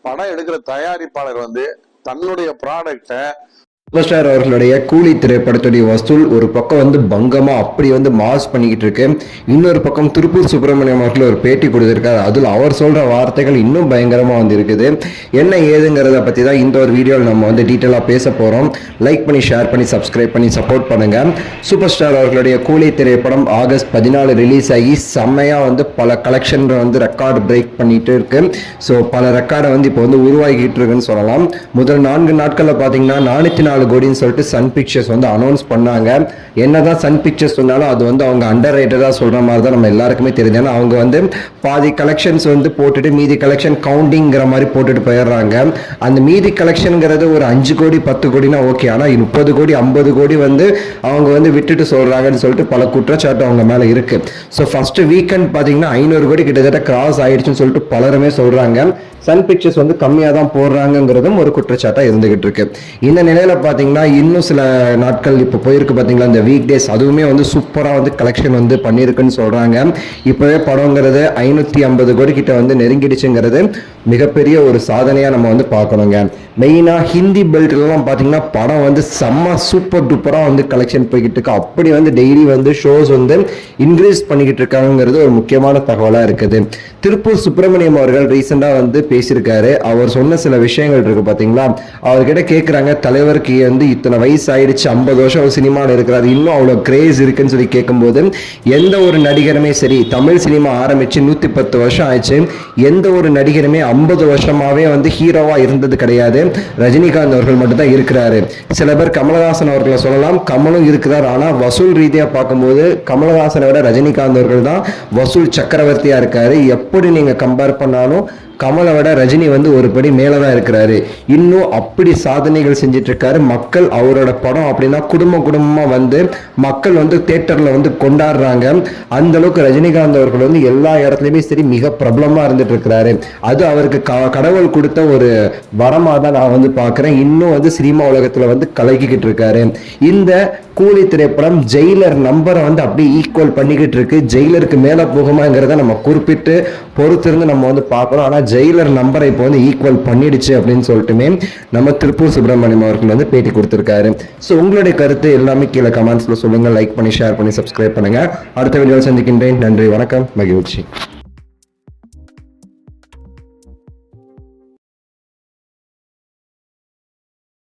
படம் எடுக்கிற தயாரிப்பாளர் வந்து தன்னுடைய ப்ராடக்டை சூப்பர் ஸ்டார் அவர்களுடைய கூலி திரைப்படத்துடைய வசூல் ஒரு பக்கம் வந்து பங்கமா அப்படி வந்து மாஸ் பண்ணிக்கிட்டு இருக்கு. இன்னொரு பக்கம் திருப்பூர் சுப்பிரமணியம் அவர்கள் ஒரு பேட்டி கொடுத்திருக்காரு. அதில் அவர் சொல்ற வார்த்தைகள் இன்னும் பயங்கரமா வந்து இருக்குது. என்ன ஏதுங்கிறத பத்தி தான் இந்த ஒரு வீடியோவில் நம்ம வந்து டீட்டெயிலா பேச போறோம். லைக் பண்ணி ஷேர் பண்ணி சப்ஸ்கிரைப் பண்ணி சப்போர்ட் பண்ணுங்க. சூப்பர் ஸ்டார் அவர்களுடைய கூலி திரைப்படம் ஆகஸ்ட் 14 ரிலீஸ் ஆகி செம்மையா வந்து பல கலெக்ஷன் வந்து ரெக்கார்டு பிரேக் பண்ணிட்டு இருக்கு. ஸோ பல ரெக்கார்டை வந்து இப்போ வந்து உருவாக்கிட்டு இருக்குன்னு சொல்லலாம். முதல் 4 நாட்கள்ல பாத்தீங்கன்னா 404 கோடின்னு சொல்லிட்டு சன் பிக்சர்ஸ் வந்து அனௌன்ஸ் பண்ணாங்க. என்னதான் சன் பிக்சர்ஸ் சொன்னாலும் அது வந்து அவங்க அண்டர் ரேட்டடா சொல்ற மாதிரி தான் நம்ம எல்லாருக்குமே தெரியுது. ஏன்னா அவங்க வந்து பாதி கலெக்ஷன்ஸ் வந்து போட்டுட்டு மீதி கலெக்ஷன் கவுண்டிங்கிற மாதிரி போட்டுட்டு போயிடுறாங்க. அந்த மீதி கலெக்ஷன்ங்கிறது ஒரு 5 கோடி 10 கோடினா ஓகே, ஆனா 30 கோடி 50 கோடி வந்து அவங்க வந்து விட்டுட்டு சொல்றாங்கன்னு சொல்லிட்டு பல குற்றச்சாட்டு அவங்க மேல இருக்கு. ஸோ ஃபர்ஸ்ட் வீக்கெண்ட் பாத்தீங்கன்னா 500 கோடி கிட்டத்தட்ட கிராஸ் ஆயிடுச்சுன்னு சொல்லிட்டு பலருமே சொல்றாங்க. சன் பிக்சர்ஸ் வந்து கம்மியா தான் போடுறாங்கிறதும் ஒரு குற்றச்சாட்டா இருந்துகிட்டு இருக்கு. இந்த நிலையில பாத்தீங்கன்னா இன்னும் சில நாட்கள் இப்போ போயிருக்கு பாத்தீங்களா, இந்த வீக் டேஸ் அதுவுமே வந்து சூப்பரா வந்து கலெக்ஷன் வந்து பண்ணிருக்குன்னு சொல்றாங்க. இப்பவே படங்கிறது 550 கோடி கிட்ட வந்து நெருங்கிடுச்சுங்கிறது மிகப்பெரிய ஒரு சாதனையா நம்ம வந்து பார்க்கணுங்க. மெயினா ஹிந்தி பெல்ட்லாம் பாத்தீங்கன்னா படம் வந்து செம்ம சூப்பர் டூப்பரா வந்து கலெக்ஷன் போய்கிட்டு இருக்கு. அப்படி வந்து டெய்லி வந்து ஷோஸ் வந்து இன்க்ரீஸ் பண்ணிக்கிட்டு இருக்காங்கிறது ஒரு முக்கியமான தகவலா இருக்குது. திருப்பூர் சுப்பிரமணியம் அவர்கள் ரீசெண்டா வந்து பேசியிருக்காரு. அவர் சொன்ன சில விஷயங்கள் இருக்கு பாத்தீங்களா. அவர்கிட்ட கேட்கிறாங்க, தலைவருக்கு வந்து இத்தனை வயசு ஆயிடுச்சு, 50 வருஷம் சினிமாவில் இருக்கிறாரு, இன்னும் அவ்வளவு கிரேஸ் இருக்குன்னு சொல்லி கேட்கும்போது, எந்த ஒரு நடிகருமே சரி தமிழ் சினிமா ஆரம்பிச்சு 110 வருஷம் ஆயிடுச்சு, எந்த ஒரு நடிகருமே 50 வருஷமாவே வந்து ஹீரோவா இருந்தது கிடையாது. ரஜினிகாந்த் அவர்கள் மட்டும் தான் இருக்கிறாரு. சில பேர் கமலஹாசன் அவர்களை சொல்லலாம், கமலும் இருக்கிறார். ஆனா வசூல் ரீதியா பார்க்கும்போது கமலஹாசனை விட ரஜினிகாந்த் அவர்கள் தான் வசூல் சக்கரவர்த்தியா இருக்காரு. எப்படி நீங்க கம்பேர் பண்ணாலும் கமலை விட ரஜினி வந்து ஒரு படி மேலதான் இருக்கிறாரு. இன்னும் அப்படி சாதனைகள் செஞ்சிட்டு இருக்காரு. மக்கள் அவரோட படம் அப்படின்னா குடும்பமா வந்து மக்கள் வந்து தியேட்டர்ல வந்து கொண்டாடுறாங்க. அந்த அளவுக்கு ரஜினிகாந்த் அவர்கள் வந்து எல்லா இடத்துலயுமே சரி மிக பிரபலமா இருந்துட்டு இருக்கிறாரு. அது அவருக்கு கடவுள் கொடுத்த ஒரு வரமா தான் நான் வந்து பாக்குறேன். இன்னும் வந்து சினிமா உலகத்துல வந்து கலக்கிக்கிட்டு இருக்காரு. இந்த கூலி திரைப்படம் ஜெயிலர் நம்பரை வந்து அப்படியே ஈக்குவல் பண்ணிக்கிட்டு இருக்கு. ஜெயிலருக்கு மேல போகுமாங்கிறத நம்ம குறிப்பிட்டு பொறுத்திருந்து நம்ம வந்து பார்க்கணும். ஆனா ஜெயிலர் நம்பரை இப்போ வந்து ஈக்குவல் பண்ணிடுச்சு அப்படின்னு சொல்லிட்டுமே நம்ம திருப்பூர் சுப்பிரமணியம் அவர்கள் வந்து பேட்டி கொடுத்திருக்காரு. ஸோ உங்களுடைய கருத்து எல்லாமே கீழே கமெண்ட்ஸ்ல சொல்லுங்க. லைக் பண்ணி ஷேர் பண்ணி சப்ஸ்கிரைப் பண்ணுங்க. அடுத்த வீடியோவில் சந்திக்கின்றேன். நன்றி, வணக்கம், மகிழ்ச்சி.